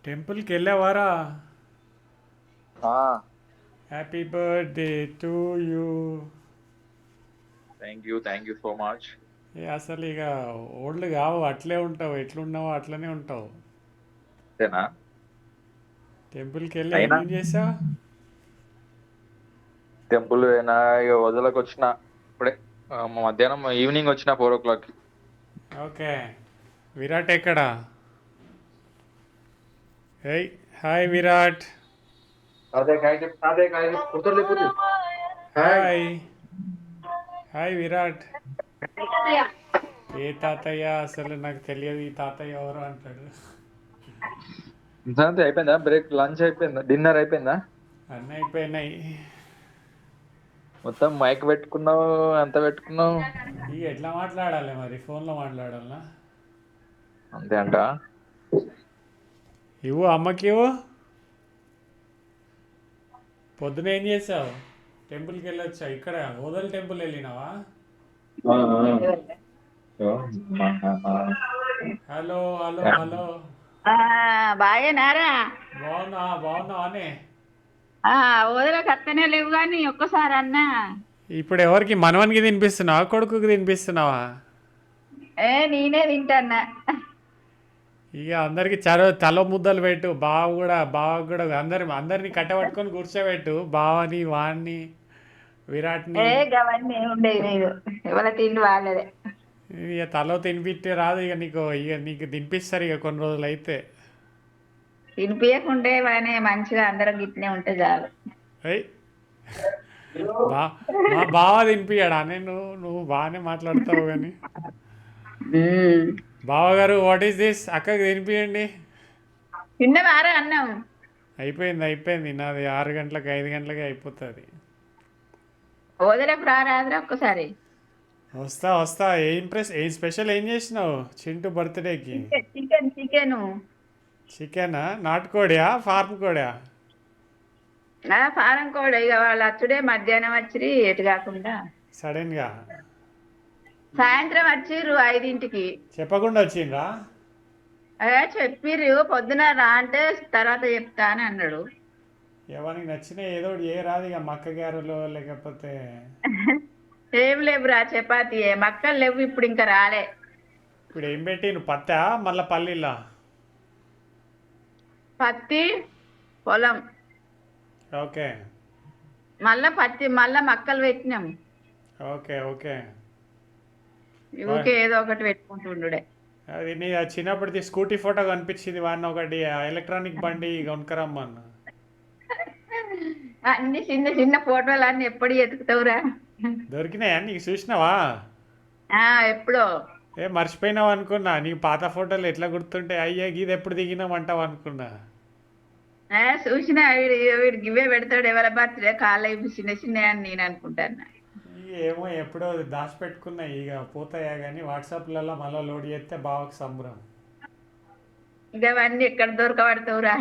టెంపుల్కి వెళ్ళావారా? ఆ! Happy birthday to you. Thank you so much. ఏ అసలు ఇక ఓల్డ్ కావు, అట్లే ఉంటావు, ఎట్లున్నావో అట్లనే ఉంటావు. అంతేనా? టెంపుల్కి వెళ్ళి అయినా ఏమేం చేసావు? టెంపుల్ పోయినా, ఇక వదలకొచ్చిన ఇప్పుడే. మధ్యాహ్నం ఈవినింగ్ వచ్చిన 4 o'clock. ఓకే. విరాట్ ఎక్కడా? ఏయ్, హాయ్ విరాట్. అదే కుర్తలు లేకపోతే హాయ్. హాయ్. హాయ్ విరాట్. ఏ తాతయ్య? అసలు నాకు తెలియదు ఈ తాతయ్య ఎవరు అంటాడు. అంతే అయిపోయిందా? బ్రేక్, లంచ్ అయిపోయిందా? డిన్నర్ అయిపోయిందా? అన్నీ అయిపోయినాయి. మొత్తం మైక్ పెట్టుకున్నావు, అంత పెట్టుకున్నావు. ఇక ఎట్లా మాట్లాడాలి మరి? ఫోన్లో మాట్లాడాలనా? అంతే అంట. ఇవ్వు అమ్మకి ఇవ్వు. పొద్దున ఏం చేసావు? టెంపుల్కి వెళ్ళొచ్చా? ఇక్కడ ఓదల్ టెంపుల్ వెళ్ళినావా? Hello hello hello. ఆ బాగేనారా? బాగున్నావా అనే? ఆ వదిలేకి అత్తనే లేవు కానీ ఒక్కసారి అన్నా. ఇప్పుడు ఎవరికి? మనవనికి తినిపిస్తున్నావా, కొడుకుకి తినిపిస్తున్నావా? నేనే తింటాన్నా. ఇక అందరికి తల ముద్దలు పెట్టు. బావ కూడా అందరిని కట్టబట్టుకొని కూర్చోబెట్టు. బావని, వాణ్ణి, విరాట్ని. గవన్నీ ఉండేవి లేదు. ఎవరి తిండి వాళ్ళదే. ఇక తలో తినిపిస్తే రాదు. ఇక నీకు తినిపిస్తారు ఇక కొన్ని రోజులు అయితే. తినిపించకుంటే వానే మంచిగా అందరం గిట్నే ఉంటే చాలు. అయ్, బా మా బావ తినిపియాడా? నువ్వు బాగానే మాట్లాడతావు కానీ. ఉమ్. బావగారు, వాట్ ఈస్ దిస్? అక్కకి తినిపియండి. తిన్నవారా అన్నం? అయిపోయింది. నాది 6 గంటలకు 5 గంటలకి అయిపోతుంది. వదిలేకు రారాదురా ఒక్కసారి. వస్తా. ఏం స్పెషల్ ఏం చేసినావు చింటూ బర్త్డేకి? చికెను. చికెనా? నాటుకోడియా, ఫార్మ్ కోడియా? ఫారం కూడా ఇక వాళ్ళు అచ్చుడే మధ్యాహ్నం వచ్చిరి ఎటు కాకుండా. సడన్గా సాయంత్రం వచ్చిర్రు 5ంటికి. చెప్పకుండా వచ్చిండ్రా? చెప్పిర్రు పొద్దున రా అంటే తర్వాత చెప్తా అని అన్నాడు. ఎవరికి నచ్చిన ఏదో ఒకటి ఏ రాదు ఇక మక్క గారెలో లేకపోతే. ఏం లేవురా, చపాతీ మక్కలు లేవు ఇప్పుడు, ఇంకా రాలే. ఇప్పుడు ఏం పెట్టి నువ్వు పత్తా మళ్ళా పల్లీలా? పత్తి పొలం, ఓకే. మళ్ళా మక్కలు పెట్టినాం. ఓకే. ఊకే ఏదో ఒకటి పెట్టుకుంటుండే. అది నీ చిన్నప్పటిది స్కూటీ ఫోటో కనిపించింది. వాడిని ఒకటి ఎలక్ట్రానిక్ బండి కొనుక్కరమ్మన్న. అన్ని చిన్న చిన్న ఫోటోలు అన్ని ఎప్పుడు ఎతుకుతావురా? దొరికినాయా నీకు? చూసినావా? ఎప్పుడో. మర్చిపోయినావు అనుకున్నా. నీకు పాత ఫోటోలు ఎట్లా గుర్తుంటాయి? అయ్యా గీది ఎప్పుడు దిగినామంటావు అనుకున్నా. చూసినా వీడికి ఇవే పెడతాడు ఎవరి బర్త్డే కాళ్ళ చిన్న చిన్న అని నేను అనుకుంటాను. ఏమో ఎప్పుడో దాచిపెట్టుకున్నా. ఇక పోతాయా కానీ వాట్సాప్లలో మళ్ళీ లోడ్ చేస్తే బావకు సంబరం. ఇక అవన్నీ ఎక్కడ దొరకబడతావురా?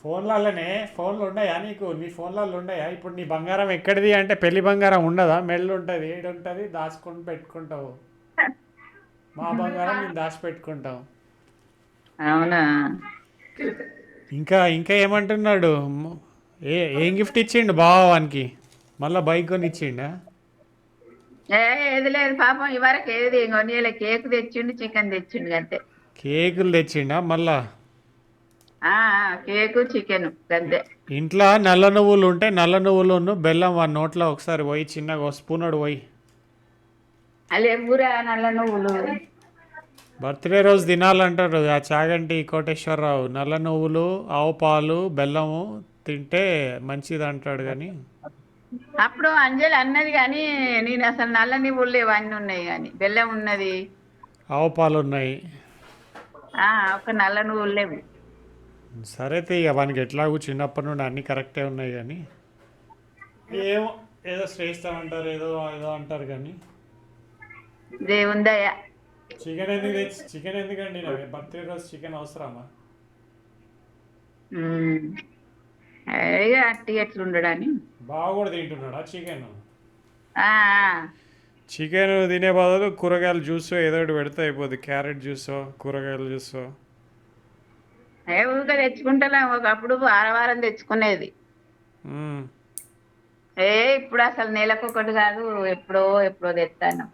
ఫోన్లు ఉన్నాయా నీకు? నీ ఫోన్లలో ఉన్నాయా? ఇప్పుడు నీ బంగారం ఎక్కడిది అంటే పెళ్లి బంగారం ఉండదా? మెళ్ళు ఉంటుంది, ఏడు ఉంటుంది, దాచుకొని పెట్టుకుంటావు. మా బంగారం నేను దాచిపెట్టుకుంటాం. అవునా? ఇంకా ఏమంటున్నాడు? ఏం గిఫ్ట్ ఇచ్చిండు బావ వానికి? మళ్ళీ బైక్ కొని ఇచ్చిండా? ఏది లేదు పాపం, ఇవరకు ఏది కొనియలే. కేక్ తెచ్చిండు, చికెన్ తెచ్చిండు అంతే. కేకులు తెచ్చిండా మళ్ళా? కేకు చికెన్ అంతే. ఇంట్లో నల్ల నువ్వులు ఉంటే నల్ల నువ్వులు బెల్లం వాడి నోట్లో ఒకసారి పోయి చిన్నగా స్పూనోడు పోయి. అలా ఎవ్వరా నల్ల నువ్వులు? బర్త్డే రోజు తినాలంటారు ఆ చాగంటి కోటేశ్వరరావు. నల్ల నువ్వులు, ఆవు పాలు, బెల్లము తింటే మంచిది అంటాడు కానీ. అప్పుడు అంజలి అన్నది కానీ నేను అసలు నల్ల నువ్వులు లేవు, అన్నీ ఉన్నాయి కానీ బెల్లం ఉన్నది. ఆవు పాలు ఉన్నాయి. ఒక నల్ల నువ్వులు లేవు. సరే ఇక వానికి ఎట్లాగూ చిన్నప్పటి నుండి అన్నీ కరెక్టే ఉన్నాయి కానీ ఏమో ఏదో శ్రేష్టం అంటారు, ఏదో ఏదో అంటారు కానీ. దేవుందయ్యా. చికెన్ ఎందుకండి? బర్త్డే రోజు చికెన్ అవసరమా? అట్టి ఎట్లుండడని. బాగా కూడా తింటున్నాడా చికెన్? ఆ, చికెన్ తినే బదులు కూరగాయల జ్యూస్ ఏదో ఒకటి పెడితే అయిపోద్ది. క్యారెట్ జ్యూసో, కూరగాయల జ్యూసో. ఊరికే తెచ్చుకుంటలేం, ఒకప్పుడు వారం వారం తెచ్చుకునేది. మ్మ్. ఇప్పుడు అసలు నెలకు ఒకటి కాదు, ఎప్పుడో ఎప్పుడో తెస్తాను.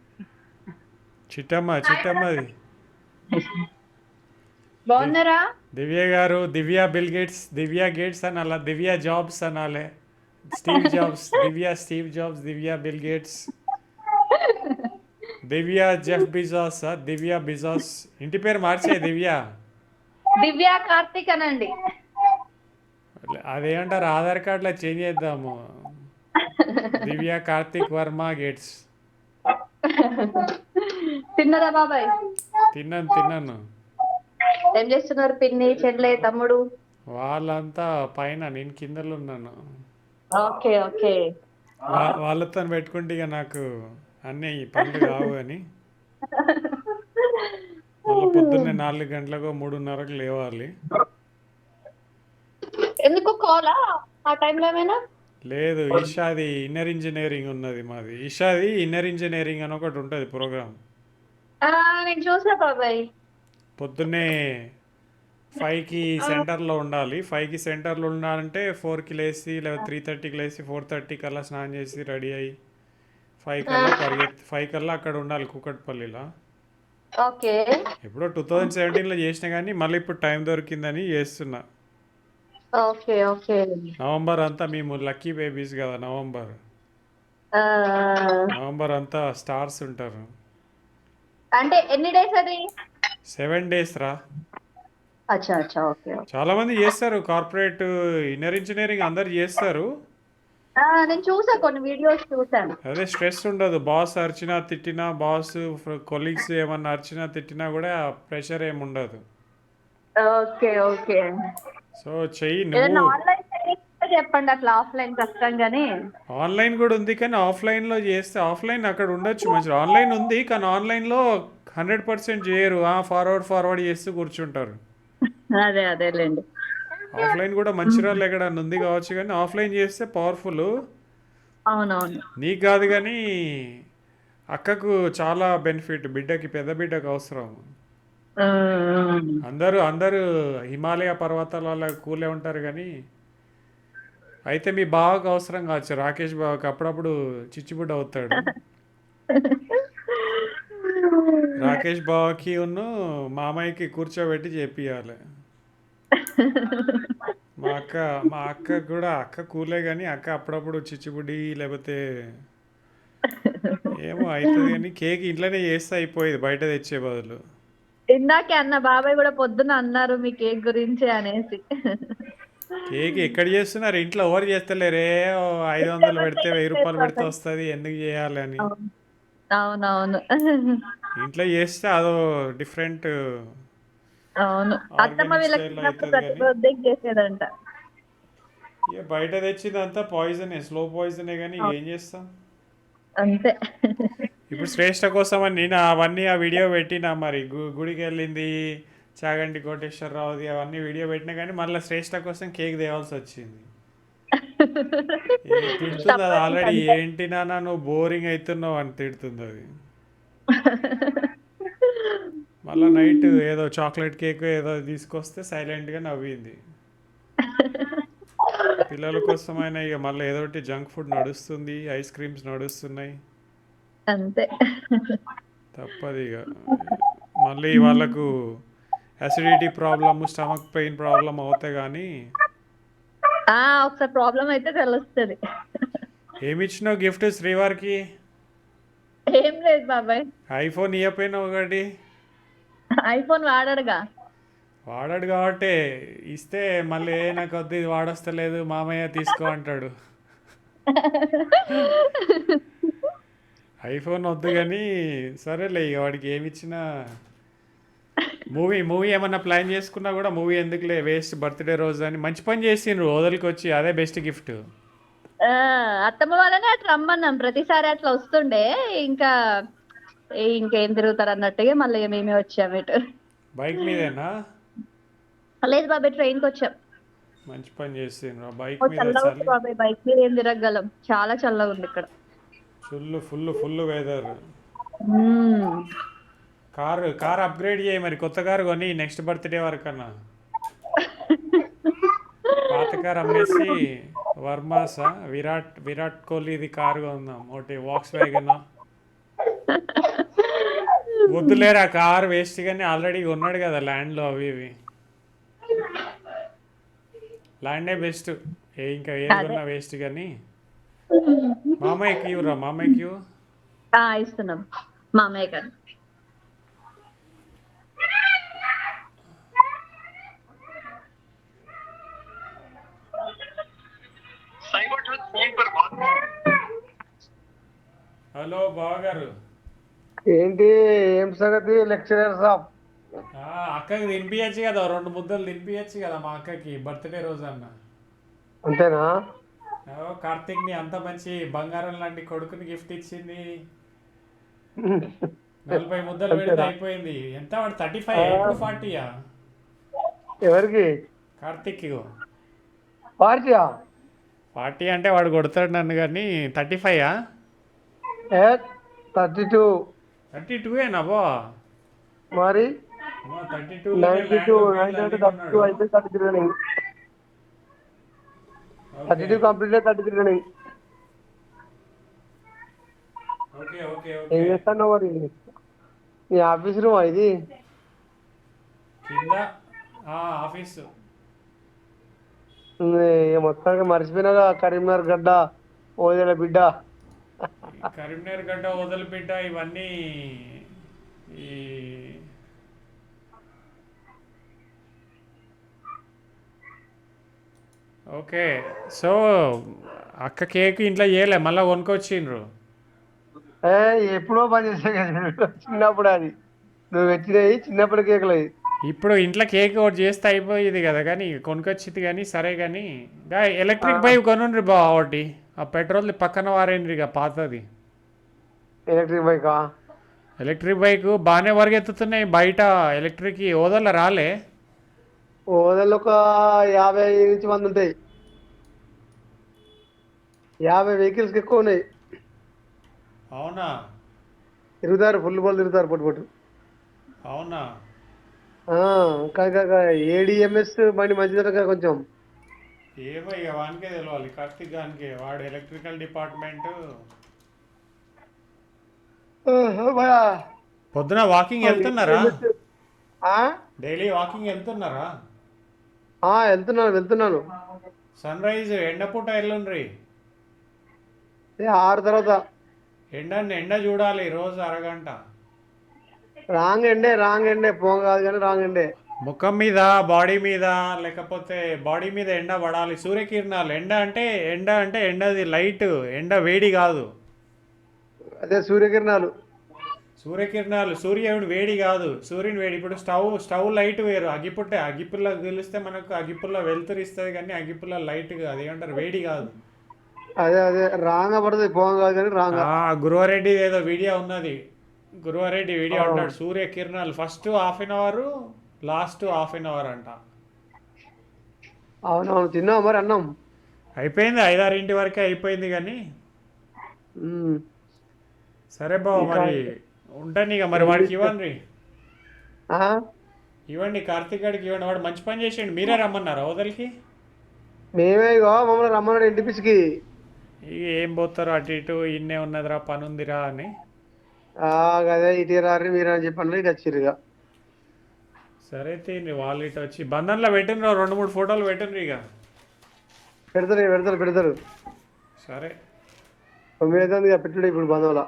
చిట్టమ్మది. దివ్ బాగున్నారా? దివ్య గారు, దివ్య బిల్ గేట్స్, దివ్య గేట్స్ అనాలా, దివ్య జాబ్స్ అనాలే. స్టీవ్ జాబ్స్, దివ్య స్టీవ్ జాబ్స్, దివ్య బిల్ గేట్స్, దివ్య జెఫ్ బిజాస్, దివ్య బిజాస్. ఇంటి పేరు మార్చే దివ్య. దివ్య కార్తీక్ అనండి. అదేమంటారు, ఆధార్ కార్డులో చేంజ్ చేద్దాము. దివ్య కార్తిక్ వర్మ గేట్స్. తిన్నదా బాబాయ్? తిన్నాను. ఏం చేస్తున్నారు పిన్ని, చెల్లె, తమ్ముడు? వాళ్ళంతా పైన, నేను కిందలో ఉన్నాను. Okay okay. వాళ్ళతో పెట్టుకుంటే ఇక నాకు అన్నీ పనులు కావు అని మళ్ళీ పొద్దున్నే 4 గంటలకు 3:30కు లేవాలి. ఎందుకు కాలా ఆ టైంలో ఏమైనా? లేదు, ఈషాది ఇన్నర్ ఇంజనీరింగ్ ఉన్నది మాది. ఈషాది ఇన్నర్ ఇంజనీరింగ్ అని ఒకటి ఉంటుంది ప్రోగ్రామ్. నేను చూసా బాబాయ్. పొద్దున్నే 5కి సెంటర్లో ఉండాలి. 5కి సెంటర్లో ఉండాలంటే 4కి లేచి, లేదా 3:30కి లేచి 4:30 కల్లా స్నానం చేసి రెడీ అయ్యి 5 కల్లా 5 కల్లా అక్కడ ఉండాలి కూకట్పల్లిలో. ఓకే ఎప్పుడో 2017లో చేసిన కానీ మళ్ళీ ఇప్పుడు టైం దొరికిందని చేస్తున్నా. Okay okay. నవంబర్ అంతా మేము లక్కీ బేబీస్ కదా. నవంబర్ అంతా స్టార్స్ ఉంటారు. అంటే ఎన్ని డేస్ అది? 7 days రా. అచ్చా అచ్చా ఓకే. చాలా మంది చేస్తారు, కార్పొరేట్ ఇన్నర్ ఇంజనీరింగ్ అందరు చేస్తారు. నేను చూసా, కొన్ని వీడియోస్ చూసాను. అదే స్ట్రెస్ ఉండదు. బాస్ అరిచినా తిట్టినా, బాస్ కొలీగ్స్ ఏమన్నా అరిచినా తిట్టినా కూడా ప్రెషర్ ఏమి ఉండదు. Okay okay. సో చెయ్యి ఏదైనా నువ్వు. ఆన్లైన్ చెప్పండి, అట్లా ఆఫ్లైన్ కష్టం కానీ. ఆన్లైన్ కూడా ఉంది కానీ ఆఫ్లైన్లో చేస్తే, ఆఫ్లైన్ అక్కడ ఉండొచ్చు మంచిగా. ఆన్లైన్ ఉంది కానీ ఆన్లైన్లో 100% చేయరు. ఫార్వర్డ్ చేస్తూ కూర్చుంటారు. అదే అదేలేండి. ఆఫ్లైన్ కూడా మంచిర్యాల ఎక్కడ ఉంది కావచ్చు కానీ ఆఫ్లైన్ చేస్తే పవర్ఫుల్. అవునవును. నీకు కాదు కానీ అక్కకు చాలా బెనిఫిట్. బిడ్డకి, పెద్ద బిడ్డకు అవసరం. అందరూ హిమాలయ పర్వతాల కూలే ఉంటారు కానీ అయితే మీ బావకు అవసరం కావచ్చు. రాకేష్ బావకి అప్పుడప్పుడు చిచ్చుబుడ్డ అవుతాడు. రాకేష్ బావకి మామయ్యకి కూర్చోబెట్టి చేపియాలి. మా అక్క కూడా, అక్క కూలే కానీ అక్క అప్పుడప్పుడు చిచ్చుబుడ్డి లేకపోతే ఏమో అవుతుంది కానీ కేక్ ఇంట్లోనే చేస్తే అయిపోయేది బయట తెచ్చే బదులు. ఇందాకే అన్న బాబాయ్ కూడా పొద్దున అన్నారు మీ కేక్ గురించి అనేసి. కేక్ ఎక్కడ చేస్తున్నారు, ఇంట్లో ఎవరు చేస్తలేరే. 500 పెడితే 1000 రూపాయలు పెడితే వస్తుంది, ఎందుకు చేయాలి అని. అవునవును. ఇంట్లో చేస్తే అదో డిఫరెంట్ అవును. అత్తమ్మ ఆర్గానిక్ వీళ్ళకి స్టైల్లో చిన్నప్పుడు అవుతుంది ప్రతి కానీ బర్త్డేకి చేసేదంట. ఇక బయట తెచ్చిందంతా పాయిజనే, స్లో పాయిజనే కానీ ఏం చేస్తాం. అంతే. ఇప్పుడు శ్రేష్ఠ కోసం అని నేను అవన్నీ ఆ వీడియో పెట్టినా. మరి గుడికి వెళ్ళింది, చాగంటి కోటేశ్వరరావుది అవన్నీ వీడియో పెట్టినా కానీ మళ్ళీ శ్రేష్ఠ కోసం కేక్ తేవాల్సి వచ్చింది. తిడుతుంది అది ఆల్రెడీ. ఏంటి నాన్న నువ్వు బోరింగ్ అవుతున్నావు అని తిడుతుంది అది. మళ్ళీ నైట్ ఏదో చాక్లెట్ కేక్ ఏదో తీసుకొస్తే సైలెంట్గా నవ్వింది. పిల్లల కోసమైనా ఇక మళ్ళీ ఏదో ఒకటి జంక్ ఫుడ్ నడుస్తుంది, ఐస్ క్రీమ్స్ నడుస్తున్నాయి, అంతే. తప్పదు ఇక. మళ్ళీ వాళ్ళకు acidity problem, stomach pain problem అవుతాయి కానీ. ఒకసారి ప్రాబ్లం అయితే తెలుస్తుంది. ఏమి ఇచ్చినావు గిఫ్ట్ శ్రీవారికి? ఏం లేదు బాబాయ్. ఐఫోన్ ఇవ్వపోయినా ఒకటి. ఐఫోన్ వాడాడుగా. వాడాడు కాబట్టి ఇస్తే మళ్ళీ నాకు వద్దు, ఇది వాడొస్తలేదు మామయ్య తీసుకో అంటాడు. ఐఫోన్ వద్దు కానీ సరేలే ఇక వాడికి ఏమి ఇచ్చినా. మూవీ ఏమన్నా ప్లాన్ చేసుకున్నా కూడా మూవీ ఎందుకులే వేస్ట్, బర్త్డే రోజు అని. మంచి పని చేసిండ్రు వదలికి వచ్చి, అదే బెస్ట్ గిఫ్ట్. అత్తమ్మ వాళ్ళనే అట్లా రమ్మన్నాం, ప్రతిసారి అట్లా వస్తుండే. ఇంకేం తిరుగుతారు అన్నట్టుగా మళ్ళీ మేమే వచ్చాము ఇటు. బైక్ మీదేనా? లేదు బాబాయ్, ట్రైన్కి వచ్చాం. మంచి పని చేసిండ్రు. బైక్ మీద చల్లగా ఉంది బాబాయ్, బైక్ మీద ఏం తిరగగలం, చాలా చల్లగా ఉంది ఇక్కడ. Full weather. కార్ అప్గ్రేడ్ చేయి మరి, కొత్త కారు కొని నెక్స్ట్ బర్త్డే వరకన్నా. పాత కారు అమ్మేసి వర్మాసా విరాట్ కోహ్లీది కారు కొందాం ఒకటి వాక్స్ వ్యాగన్. వద్దులేరా కారు వేస్ట్ కానీ ఆల్రెడీ ఉన్నాడు కదా ల్యాండ్లో అవి ఇవి. ల్యాండే బెస్ట్, ఇంకా ఏది అదే కొన్నా వేస్ట్ కానీ. మామయ్యకి ఇవ్వరా, మామయ్యకి ఇవ్వు. ఇస్తున్నాం మామయ్య గారు. హలో బావగారు. ఏంటి ఏం సంగతి లెక్చరర్ సాబ్? అక్కకి తినిపించచ్చు కదా, 2 ముద్దలు తినిపించచ్చు కదా మా అక్కకి బర్త్డే రోజు అన్న. అంతేనా? కార్తీక్ని అంత మంచి బంగారం లాంటి కొడుకుని గిఫ్ట్ ఇచ్చింది. 40 ముద్దలు పెడితే అయిపోయింది. ఎంత వాడు 35 ఇప్పుడు 40యా? ఎవరికి? కార్తీక్ పార్టీయా? 40 అంటే వాడు కొడతాడు నన్ను, కానీ 35యా? 32. 32ఏనా బా? మరి 32 92 92 అయితే 33 running. 32 complete 33 running. Okay okay ఏం ఓకే. చేస్తాను మరి? నీ ఆఫీస్ రూమ్ ఇది? కింద ఆఫీసు. మొత్తానికి మర్చిపోయినాగా కరీంనగర్ గడ్డ ఓదేల బిడ్డ. కరీంనగర్ గడ్డ వదిలిపెట్ట ఇవన్నీ ఈ ఓకే. సో అక్క కేక్ ఇంట్లో చేయలే, మళ్ళీ కొనుక్కొచ్చిండ్రు. ఎప్పుడో పని చేసా కదా చిన్నప్పుడు. అది నువ్వు వచ్చినాయి చిన్నప్పుడు కేకులు అవి. ఇప్పుడు ఇంట్లో కేక్ ఒకటి చేస్తే అయిపోయేది కదా, కానీ కొనుక్కొచ్చింది కానీ సరే. కానీ ఎలక్ట్రిక్ బైక్ కొనుండ్రి బా ఒకటి, ఆ పెట్రోల్ పక్కన వారేంద్రి ఇక పాతది. ఎలక్ట్రిక్ బైకా? ఎలక్ట్రిక్ బైక్ బాగానే వరగెత్తుతున్నాయి బయట. ఎలక్ట్రిక్ ఓదల రాలే. ఓదల్లో ఒక 50 నుంచి 100 ఉంటాయి. 50 వెహికల్స్ ఎక్కువ ఉన్నాయి. అవునా? తిరుగుతారు, ఫుల్ బాల్ తిరుగుతారు పొట్టు పొట్టు. అవునా? ఏడిఎంఎస్ బండి మంచిదట కొంచెం. ఏమో ఇక వానికే తెలవాలి, కార్తీక్ గానికే. వాడు ఎలక్ట్రికల్ డిపార్ట్మెంట్. పొద్దున వాకింగ్ వెళ్తున్నారా? డైలీ వాకింగ్ వెళ్తున్నారా? వెళ్తున్నాను. Sun rise ఎండపూట వెళ్ళండ్రి. 6 తర్వాత. ఎండ చూడాలి రోజు అరగంట. రాంగ్ ఎండే పోం కాదు కానీ రాంగ్ ఎండే. ముఖం మీద, బాడీ మీద, లేకపోతే బాడీ మీద ఎండ పడాలి. సూర్యకిరణాలు. ఎండ అంటే ఎండది లైట్, ఎండ వేడి కాదు. అదే సూర్యకిరణాలు. సూర్యుడు వేడి కాదు, సూర్యుని వేడి. ఇప్పుడు స్టవ్ లైట్ వేరు, అగ్గిపుల్ల గెలిస్తే మనకు అగ్గిపుల్ల వెలుతురు ఇస్తుంది, కానీ అగ్గిపుల్ల లైట్ కాదు. ఏమంటారు, వేడి కాదు. అదే రాంగ్ పడుతుంది, పోం కాదు కానీ రాంగ్. గురువారెడ్డి ఏదో వీడియో ఉన్నది, గురువారెడ్డి వీడియో అంటాడు సూర్యకిరణాలు first ½ an hour, last ½ an hour అంట. అవునవును. తిన్నావు మరి అన్నం? అయిపోయింది, 5-6 వరకే అయిపోయింది. కానీ సరే బావ, మరి ఉంటాను ఇక. మరి వాడికి ఇవ్వండి, ఇవ్వండి, కార్తీక్ గారికి ఇవ్వండి. వాడు మంచి పని చేసేయండి. మీరే రమ్మన్నారా వదలికి? మేమే ఇగో మమ్మల్ని రమ్మన్నాడు ఇంటి పిసికి. ఇక ఏం పోతారు అటు ఇటు, ఇన్నే ఉన్నదిరా పని ఉందిరా అని. అదే ఇటు రారి మీరు అని చెప్పండి, ఇటు వచ్చిర్రు ఇక. సరే తిండి, వాళ్ళు ఇటు వచ్చి బంధంలో పెట్టినరు, 2-3 ఫోటోలు పెట్టినరు. ఇక పెడతారు. సరే 9 అవుతుంది ఇక పెట్టుడు ఇప్పుడు బంధంలో.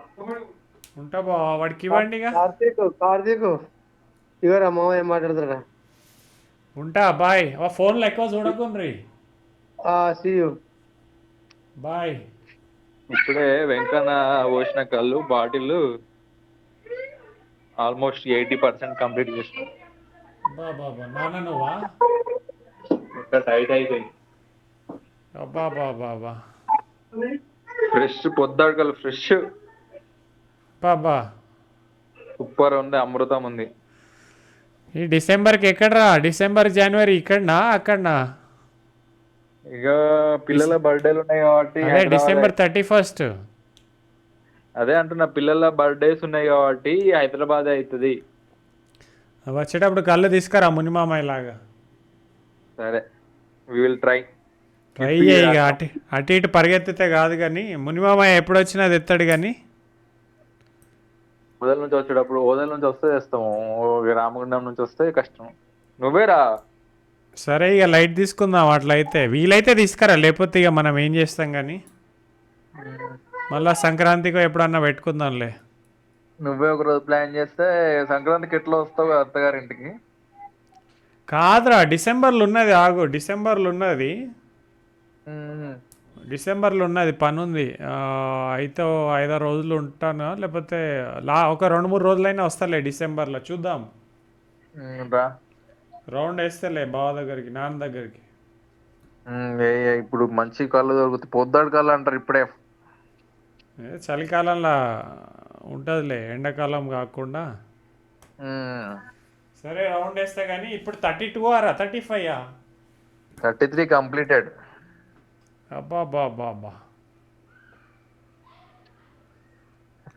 ఉంటా బావ, వాడికి ఇవ్వండి ఇక. కార్తీక్ ఇవరా మామ ఏం మాట్లాడతారా? ఉంటా, బాయ్. ఫోన్లో ఎక్కువ చూడకుండ్రి. See you, bye. ఇప్పుడే వెంకన్న పోసిన కళ్ళు బాటిల్ ఆల్మోస్ట్ 80% కంప్లీట్ చేసిన. బాబా నాన్న నువ్వా? టైట్ అయిపోయింది. అబ్బా బాబా, ఫ్రెష్ పొద్దాకలు ఫ్రెష్. బాబా సూపర్ ఉంది, అమృతం ఉంది. ఈ డిసెంబర్కి ఎక్కడరా? డిసెంబర్ జనవరి ఇక్కడనా అక్కడనా? ఇక పిల్లల బర్త్డేలు ఉన్నాయి కాబట్టి అదే డిసెంబర్ 31st. అదే అంటున్నా, పిల్లల బర్త్డేస్ ఉన్నాయి కాబట్టి హైదరాబాద్ అవుతుంది. వచ్చేటప్పుడు కళ్ళు తీసుకురా మునిమామయ్య లాగా. సరే, వి విల్ ట్రై. ట్రై చేయి ఇక అటు అటు ఇటు పరిగెత్తితే కాదు కానీ మునిమామయ్య ఎప్పుడు వచ్చినా అది ఎత్తాడు కానీ ఓదల నుంచి వచ్చేటప్పుడు ఓదల నుంచి వస్తే తెస్తాము, రామగుండం నుంచి వస్తే కష్టం. నువ్వేరా. సరే ఇక లైట్ తీసుకుందాం అట్లయితే, వీలైతే తీసుకురా, లేకపోతే ఇక మనం ఏం చేస్తాం కానీ మళ్ళా సంక్రాంతికి ఎప్పుడన్నా పెట్టుకుందాంలే. నువ్వే ఒక రోజు ప్లాన్ చేస్తే సంక్రాంతికి ఎట్లా వస్తావు అత్తగారింటికి? కాదురా, డిసెంబర్లో ఉన్నది, ఆగు, డిసెంబర్లో ఉన్నది, ఉమ్. డిసెంబర్లో ఉన్నది పని ఉంది. అయితే 5-6 రోజులు ఉంటాను, లేకపోతే ఒక 2-3 రోజులైనా వస్తాలే డిసెంబర్లో, చూద్దాం. రా. రౌండ్ వేస్తేలే బావ దగ్గరికి, నాన్న దగ్గరికి. ఇప్పుడు మంచి కళ్ళు దొరుకుతాయి, పొద్దాడు కళ్ళు అంటారు ఇప్పుడే. చలికాలంలో ఉంటుందిలే, ఎండాకాలం కాకుండా. సరే రౌండ్ వేస్తే కానీ ఇప్పుడు 32 ఆరా 35? 33 కంప్లీటెడ్. అబ్బా బా బా బా,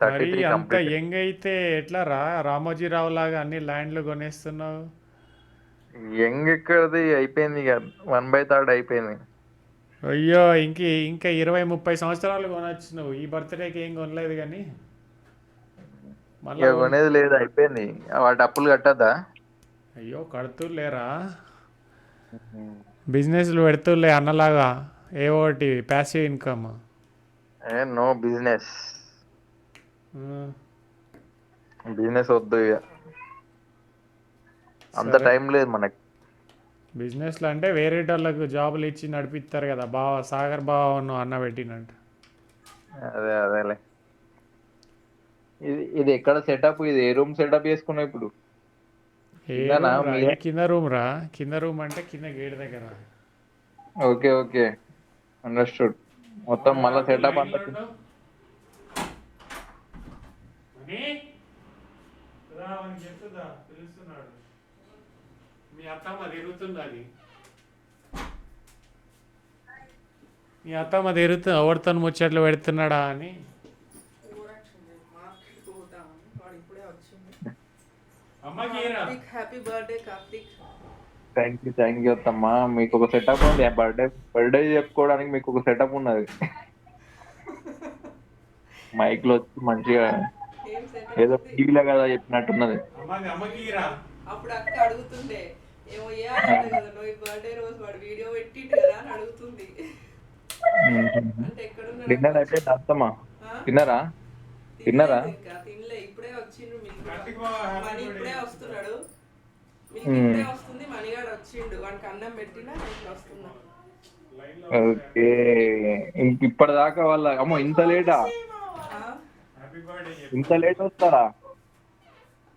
మరి 33 అంత కంప్లీటెడ్. యంగ్ అయితే ఎట్లా రా, రామోజీరావు లాగా అన్ని ల్యాండ్లు కొనేస్తున్నావు? యంగ్ ఎక్కడిది, అయిపోయింది ఇక 1/3 అయిపోయింది. అయ్యో, ఇంకా 20-30 సంవత్సరాలు కొనొచ్చు నువ్వు. ఈ బర్త్డేకి ఏం కొనలేదు కానీ మళ్ళీ ఇక కొనేది లేదు, అయిపోయింది. వాటి అప్పులు కట్టద్దా? అయ్యో కడుతులేరా, బిజినెస్లు పెడుతులే అన్నలాగా, ఏ ఒకటి passive income. No business, business వద్దు ఇక, అంత టైం లేదు మనకి. బిజినెస్లు అంటే వేరే వాళ్ళకు జాబులు ఇచ్చి నడిపిస్తారు కదా, బావ సాగర్ బావ అన్న పెట్టినట్టు. అదేలే. ఇది ఎక్కడ సెటప్, ఇది ఏ రూమ్ సెటప్ చేసుకున్నావు ఇప్పుడు? కింద రూమ్ రా, కింద రూమ్ అంటే కింద గేట్ దగ్గర. Okay understood. మొత్తం మళ్ళీ సెటప్ అంతా మీ అత్తమ్మ తిరుగుతున్నది, మీ అత్తమ్మ తిరుగుతు ఎవరితో ముచ్చట్లు పెడుతున్నాడా అని. Happy birthday Karthik. Thank you అత్తమ్మా. మీకు ఒక సెటప్ ఉంది, బర్త్డే చెప్పుకోవడానికి మీకు ఒక సెటప్ ఉన్నది. మైక్ లో వచ్చి మంచిగా ఏదో టీవీలో కదా చెప్పినట్టున్నది. అప్పుడు అక్క అడుగుతుండే ఏమో ఇవ్వాలంటే కదా, నువ్వు బర్త్డే రోజు వాడు వీడియో పెట్టిండు కదా అని అడుగుతుంది. అంటే ఎక్కడున్నా డిన్నర్ అయిపోయింది అత్తమ్మా? తిన్నారా? ఇంకా తినలే, ఇప్పుడే వచ్చిండు. మనీ ఇప్పుడే వస్తున్నాడు, ఇప్పుడే వస్తుంది. మణిగాడు వచ్చిండు, వానికి అన్నం పెట్టినా నేను వస్తున్నా. ఓకే, ఇప్పటిదాకా వాళ్ళ అమ్మో ఇంత లేటా? ఇంత లేట్ వస్తారా?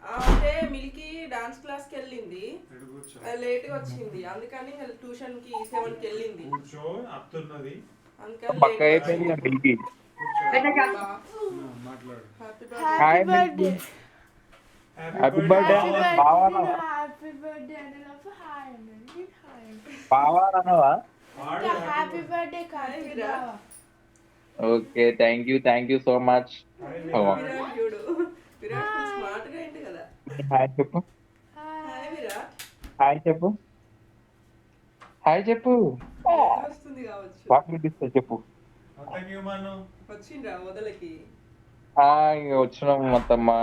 అంటే మిల్కీ డాన్స్ క్లాస్ కి వెళ్ళింది, లేట్ గా వచ్చింది, అందుకని ట్యూషన్ కి 7కి వెళ్ళింది. పక్క అయిపోయింది మిల్కీ. హ్యాపీ బర్త్డే బావా. Okay, thank you so much. Hi చెప్పు, హాయ్ చెప్పు. వస్తుంది కావచ్చు. వాకి వినిపిస్తా చెప్పు. వచ్చిండ్రా వదలకి? ఇంక వచ్చినాం మొత్తమ్మా.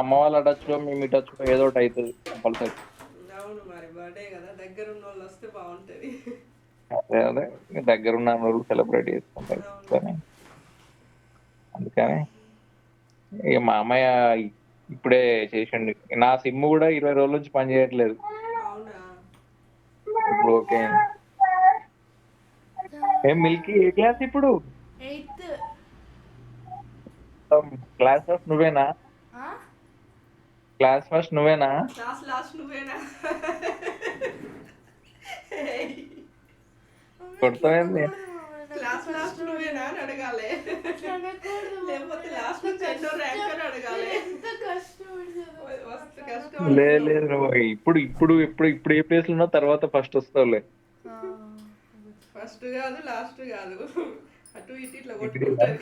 అమ్మ వాళ్ళు అటచ్చులో మేము ఇటచ్చులో ఏదో ఒకటి అవుతుంది కంపల్సరీ. అవును, మరి బర్త్డే కదా, దగ్గర ఉన్న వాళ్ళు వస్తే బాగుంటది. అదే దగ్గర ఉన్న రోజులు సెలబ్రేట్ చేసుకుంటారు. అందుకని ఇక మా అమ్మయ్య ఇప్పుడే చేసిండు. నా సిమ్ కూడా 20 రోజుల నుంచి పని చేయట్లేదు. అవునా? ఇప్పుడు ఓకే. ఏం మిల్కీ ఏ క్లాస్ ఇప్పుడు? 8th. క్లాస్ ఫస్ట్ నువ్వేనా? క్లాస్ ఫస్ట్ నువ్వేనా? లాస్ట్ నువ్వేనా? కొడతావేంది? క్లాస్ లాస్ట్ నువ్వేనా అని అడగాలి, లేకపోతే లాస్ట్ నుంచి ఎన్నో ర్యాంక్ అని అడగాలి. కష్టం. లేదు నువ్వు ఇప్పుడు ఏ ప్లేస్ లో ఉన్నావు, తర్వాత ఫస్ట్ వస్తావులే. ఫస్ట్ కాదు లాస్ట్ కాదు, అటు ఇటు ఇట్లా కొట్టుకుంటది.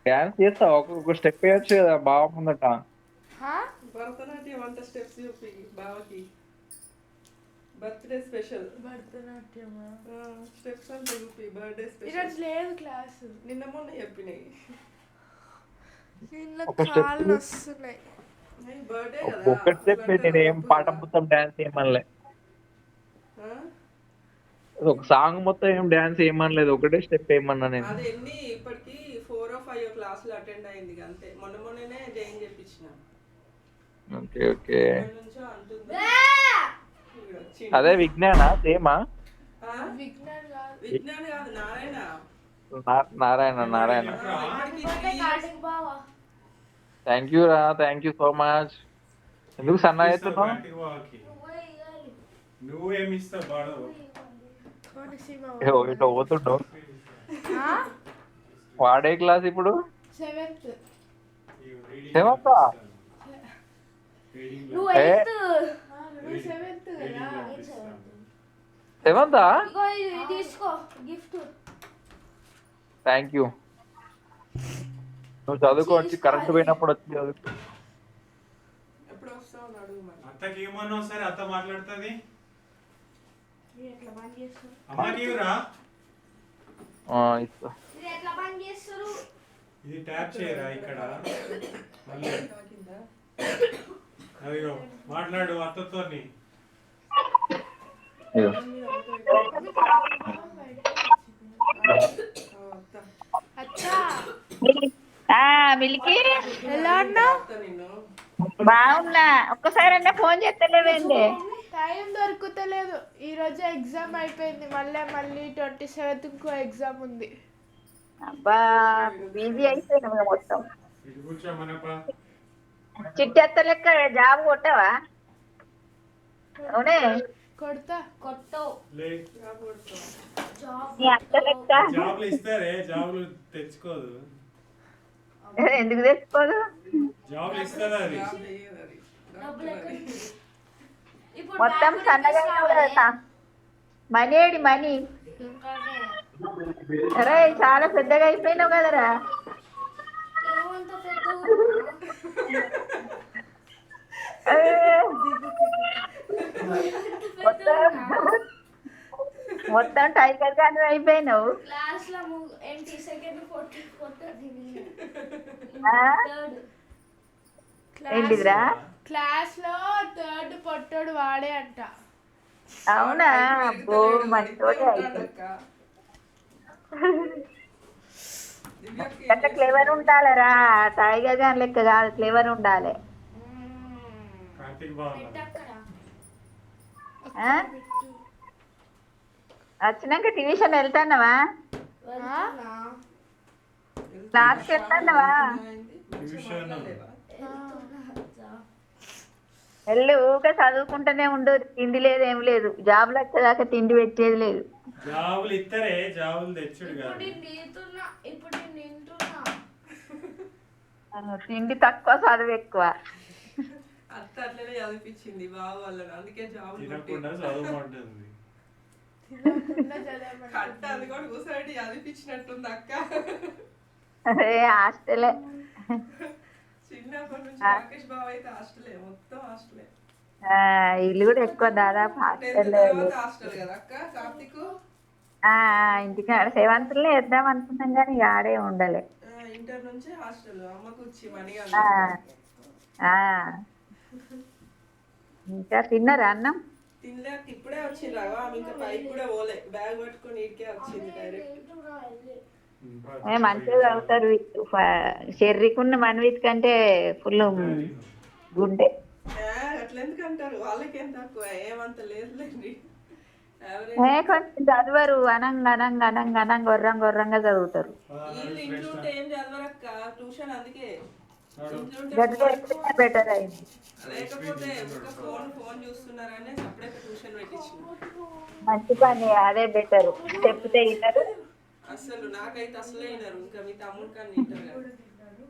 డాన్స్ చేస్తావు, ఒక్కొక్క స్టెప్ వేయచ్చు కదా బాగుందట. భరతనాట్యం అంత స్టెప్స్ చూపి బావకి. బర్త్డే స్పెషల్ భరతనాట్యమా స్టెప్స్ అండ్ చూపి బర్త్డే స్పెషల్ ఈరోజు లేదు క్లాస్. నిన్న మొన్న చెప్పినాయి నిన్న ఒక step కాళ్ళు వస్తున్నాయి. బర్త్డే కదా ఒక్కటి స్టెప్ నేను ఏం పాట మొత్తం డాన్స్ ఏమనలే, ఆ? ఒక సాంగ్ మొత్తం ఏం డాన్స్ ఏమనలేదు, ఒకటే స్టెప్ ఏమన్నా నేను. అది ఎన్ని ఇప్పటికి 4 or 5 క్లాసులు అటెండ్ అయింది ఇక అంతే. మొన్ననే జాయిన్ చేపించిన ఓకే ఓకే. నుంచో అంటుంది ఇక్కడ వచ్చింది. అదే విజ్ఞాన సేమా? ఆ? విజ్ఞాన్ కాదు. విజ్ఞాన్ కాదు నారాయణ. నారాయణ నారాయణ. ఇప్పటికి బర్త్డే కార్తీక్ బావా. థ్యాంక్ యూ రా, థ్యాంక్ యూ సో మచ్. ఎందుకు సన్న అవుతున్నావు? నువ్వే ఇవ్వాలి. నువ్వేమిస్తావు బాడు? కోనసీమ ఇట్లా పోతుండవు. ఆ? వాడే క్లాస్ ఇప్పుడు? 7th. సెవెంత్? నువ్వు ఏ? 8th. నువ్వు 7th కదా. సెవెంతా? ఇగో ఇది తీసుకో గిఫ్ట్. Thank you. నువ్వు చదువుకో, వచ్చి కరెంట్ పోయినప్పుడు వచ్చి చదువుకో. ఎప్పుడు వస్తావు అని అడుగు మరి. అత్తకి ఏమన్నా సరే అత్త మాట్లాడుతుంది. ఇది ఎట్లా పని చేస్తారు? అమ్మకి ఇవ్వరా? ఇస్తా. ఇది ఎట్లా పని చేస్తారు? ఇది ట్యాప్ చేయరా ఇక్కడ మళ్ళీ. తాకిందా? అదిగో మాట్లాడు అత్తతోని. ఇదిగో. వస్తా. అచ్చా మిల్కి ఎలా ఉన్నావు? వస్తా నిన్ను. బాగున్నా. ఒక్కసారన్నా ఫోన్ చేస్తలేవేంది? టైం దొరుకుతలేదు. ఈ రోజు ఎగ్జామ్ అయిపోయింది. మళ్ళీ 27th ఇంకో ఎగ్జామ్ ఉంది. అబ్బా బిజీ అయిపోయినా మొత్తం. ఇది కూర్చోమనపా. చిట్టి అత్త లెక్క జాబ్ కొట్టావా? అవునే కొడతా. కొట్టవు. లే నీ అత్త లెక్క జాబ్లు ఇస్తారే, జాబ్లు తెచ్చుకోదు. ఎందుకు తెచ్చుకోదు? జాబ్లు ఇస్తుందా అది? జాబ్ చేయదు అది. మొత్తం సన్నగా అయినావు కదా. మనీ మనీ అరే చాలా పెద్దగా అయిపోయినావు కదరా. ఏ, మొత్తం టైగర్ గాని అయిపోయినావు. ఆ? ఏంటిదిరా? క్లాస్ లో 3rd పొట్టోడు వాడే అంట. అవునా? అబ్బో మంచోడే అయితే. అట్లా క్లేవర్ ఉండాలిరా. టైగర్ గాని లెక్క కాదు, క్లేవర్ ఉండాలి. కార్తీక్ బాగున్నా. ఆ? వచ్చినాక ట్యూషన్ వెళ్తాన్నావా? క్లాస్కి వెళ్తాన్నావా? ట్యూషన్ వెళ్ళి ఊరికే చదువుకుంటూనే ఉండు. తిండి లేదు ఏం లేదు. జాబ్లు వచ్చేదాకా తిండి పెట్టేది లేదు. జాబులు ఇస్తారే, జాబులు తెచ్చుడు కాదు. తిండి తక్కువ, చదువు ఎక్కువ. అత్త అట్లనే చదివిపించింది బాబు వాళ్ళని, అందుకే జాబ్ తినకుండా చదువుకుంటుంది. కట్ట అది కూడా కూర్చోబెట్టి చదివిపించినట్టుంది అక్క. అదే హాస్టలే. చిన్నప్పటి నుంచి రాకేష్ బాబు అయితే హాస్టలే, మొత్తం హాస్టలే. ఇల్లు కూడా ఎక్కువ దాదాపు 10th హాస్టల్లో. తర్వాత హాస్టల్ కదా అక్క కార్తీక్. ఇంటికి 7th వేద్దాం అనుకున్నాం కానీ ఆడే ఉండలే. ఇంటర్ నుంచి హాస్టల్ అమ్మకు వచ్చి మనీ. ఇంకా తిన్నారా అన్నం? తినలేక ఇప్పుడే వచ్చిండ్రు. ఆమె ఇంకా పైకి కూడా పోలే, బ్యాగ్ పట్టుకొని ఇటుకే వచ్చింది డైరెక్ట్. మంచిగా చదువుతారు. షెర్రీకున్న మన్విత్ కంటే ఫుల్ గుడ్డే. అట్లా ఎందుకు అంటారు? వాళ్ళకేం తక్కువ, ఏమంత లేదులేండి. కొంచెం చదవరు. అనంగా గొర్రంగా చదువుతారు. వీళ్ళు ఇంట్లో ఉంటే ఏం చదవరక్క, ట్యూషన్ అందుకే. బెటర్ అయింది. లేకపోతే ఫోన్ చూస్తున్నారని అప్పుడే ట్యూషన్ పెట్టించింది. మంచి పని, అదే బెటర్. చెప్తే వినరు. అసలు నాకైతే అసలే వినరు. ఇంకా మీ తమ్ముడు కానీ వింటారు కదా.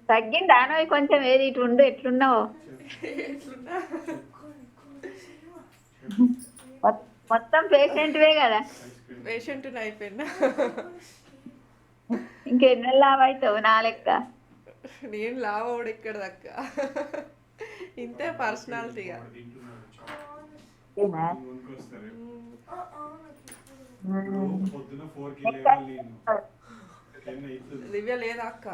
తగ్గిందా అవి కొంచెం? ఏది ఇటు ఉండు, ఎట్లున్నావు? ఎట్లున్నా మొత్తం పేషెంట్వే కదా. పేషెంట్ అయిపోయినా. ఇంకెన్నో లాభ అవుతావు నా లెక్క. నేను లావోడు ఇక్కడ దక్క. ఇంతే పర్సనాలిటీగా. ఏనా? కొనుక్కొస్తారు ఉమ్. పొద్దున 4కి లేవాలి నేను ఎన్ని అవుతుంది? దివ్య లేదా అక్క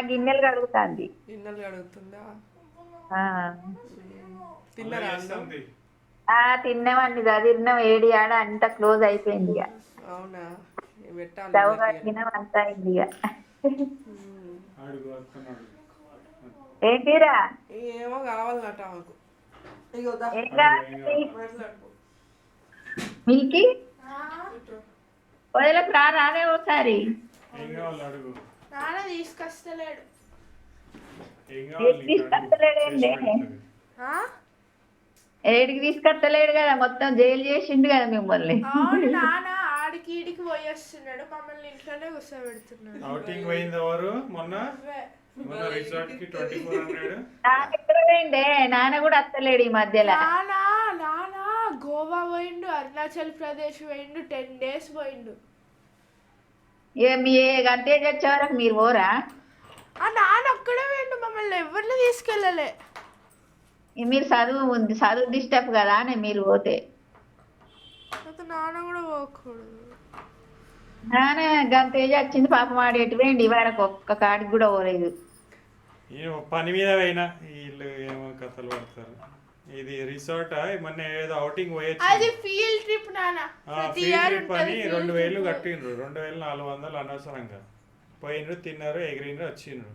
గిన్నెలు కడుగుతాంది. గిన్నెలు అడుగుతుందా? ఆ. తిన్నారా అన్నం? చేస్తుంది. తిన్నామండి, తిన్నాం. ఏడి ఆడ అంతా క్లోజ్ అయిపోయింది ఇక. అవునా, పెట్టాలి స్టవ్ వీళ్ళకి ఇక. కట్టినాం, అంతా అయింది ఇక. అడుగు వస్తున్నాడు. ఏంటిరా? ఏమో కావాలన్నట ఆమెకు. ఇగో దా, ఏం కావాలి? మాట్లాడుకో. మిల్కీ వదిలేపు రానే ఒకసారి. ఏం కావాలి అడుగు. నాన్న తీసుకొస్తలేడు. ఏం కావాలి నీకు అడుగు. తీసుకొస్తలేడేంటి? చేసి పెడతది. ఆ? ఏడికి తీసుకొస్తలేడు కదా, మొత్తం జైలు చేసిండు కదా మిమ్మల్ని. అవును, నాన్న ఆడికి ఈడికి పోయి వస్తున్నాడు, మమ్మల్ని ఇంట్లోనే కూర్చోబెడుతున్నాడు. అవుటింగ్ పోయింది ఎవరు మొన్న? నువ్వే. మొన్న రిసార్ట్ కి 2400. నాన్న ఎక్కడ పోయిండే? నాన్న కూడా వస్తలేడు ఈ మధ్యలో. నాన్న గోవా పోయిండు, అరుణాచల్ ప్రదేశ్ పోయిండు, 10 days పోయిండు. మీ గంటే వచ్చే వరకు మీరు పోరా? ఆ నాన్న ఒక్కడే పోయిండు, మమ్మల్ని ఎవరిని తీసుకెళ్ళలే. మీరు చదువు డిస్టర్బ్ కదా అని మీరు పోతే. అయితే నాన్న కూడా పోకూడదు. నాన్న గంతేజ్ వచ్చింది పాపం, ఆడేటి పోయిండి ఇవాళ ఒక్క కాడికి కూడా పోలేదు. ఏమో పని మీద పోయినా వీళ్ళు ఏమో కథలు పడతారు. ఇది రిసార్ట్ మొన్న ఏదో అవుటింగ్ అది పోయొచ్చు. ఫీల్డ్ ట్రిప్ నాన్న. ప్రతి ఫీల్డ్ year ట్రిప్ ఉంటది అని field 2000 trip. కట్టిండ్రు. 2400 అనవసరంగా పోయినరు, తిన్నారు, ఎగిరినరు, వచ్చిండ్రు.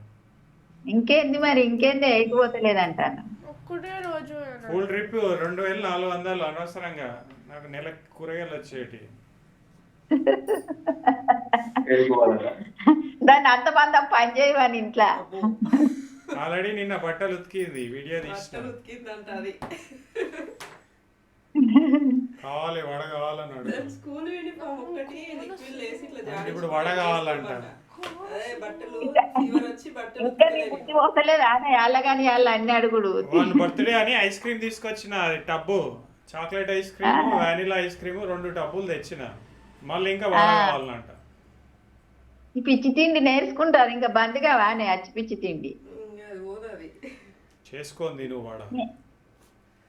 ఇంకేంది మరి, ఇంకేంది ఎగిపోతలేదు అంటాను. ఒక్కటే రోజు పోయినా. ఫుల్ ట్రిప్ 2400 అనవసరంగా. నాకు నెలకు కూరగాయలు వచ్చేటి. దాన్ని అంతమంది పని చేయమని ఇంట్లో. ఆల్రెడీ నిన్న బట్టలు ఉతికింది, వీడియో తీసిన. బట్టలు ఉతికిందంట అది. కావాలి వడ కావాలన్నాడు. స్కూల్ యూనిఫామ్ ఒకటి లిక్విడ్ వేసి ఇట్లా జాడి ఇప్పుడు వడ కావాలంట. అదే బట్టలు ఫీవర్ వచ్చి బట్టలు ఇంకా నీ ఉతకలేదు. బుద్ధి పోతలేదు ఆనే, వాళ్ళ కానీ వాళ్ళ అన్ని అడుగుడు. వాళ్ళ బర్త్డే అని ఐస్ క్రీమ్ తీసుకొచ్చిన, అది tub chocolate ice cream, vanilla ice cream 2 టబ్బులు తెచ్చిన. మళ్ళీ ఇంకా వడ కావాలంట. ఈ పిచ్చి తిండి నేర్చుకుంటారు, ఇంకా బంద్గా వానే అచ్చి పిచ్చి తిండి. అది పోదది. చేసుకొని నువ్వు వడ.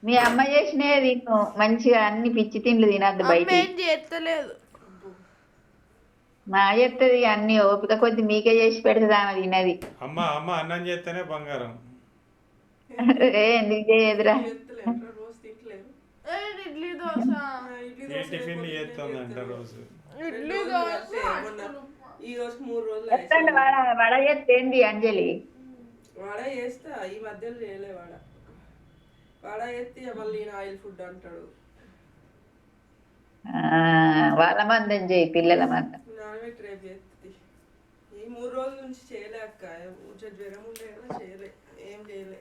మీ అమ్మ చేసినే తిను మంచిగా, అన్ని పిచ్చి తిండ్లు తినద్దు అమ్మ బయట. ఏం చేస్తలేదు. మా చెప్తుంది అన్ని ఓపిక కొద్ది మీకే చేసి పెడుతుంది ఆమె తినది. అమ్మ అన్నం చేస్తేనే బంగారం. ఎందుకు చేయదురా? ఎత్తలేరు, రోజు తింటలేరు. ఇడ్లీ దోశ, ఏ టిఫిన్ చేస్తుందంట రోజు. ఇడ్లీ దోశ. ఈ రోజు 3 రోజులు ఎత్తండి వడ చేస్తేంది అంజలి? వాడ చేస్తా, ఈ మధ్యలో చేయలే వాడ. వాడ ఎత్తి మళ్ళీ ఆయిల్ ఫుడ్ అంటాడు. వాళ్ళ మందం చేయి, పిల్లల మందం. నానబెట్టి రేపు చేస్తుంది. ఈ 3 రోజుల నుంచి చేయలే అక్క, కొంచెం జ్వరం ఉండే కదా, చేయలే, ఏం చేయలే.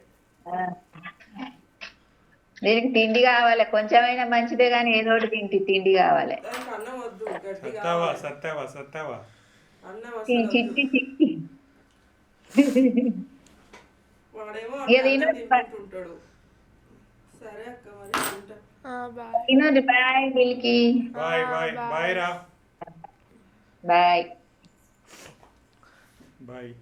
దీనికి తిండి కావాలి, కొంచెమైనా మంచిదే కానీ ఏదో ఒకటి తిండి కావాలి. దానికి అన్నం వద్దు, గట్టిగా సత్తావా అన్నం అసలు వద్దు. చిట్టి వాడేమో ఇక అన్నం తిను. తింటుంటాడు. సరే అక్క, మరి తింటా. బాయ్. తినండి. బాయ్ మిల్కి. బాయ్ రా. బాయ్. బాయ్.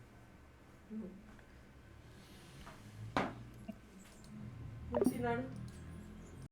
తిన్నాడు.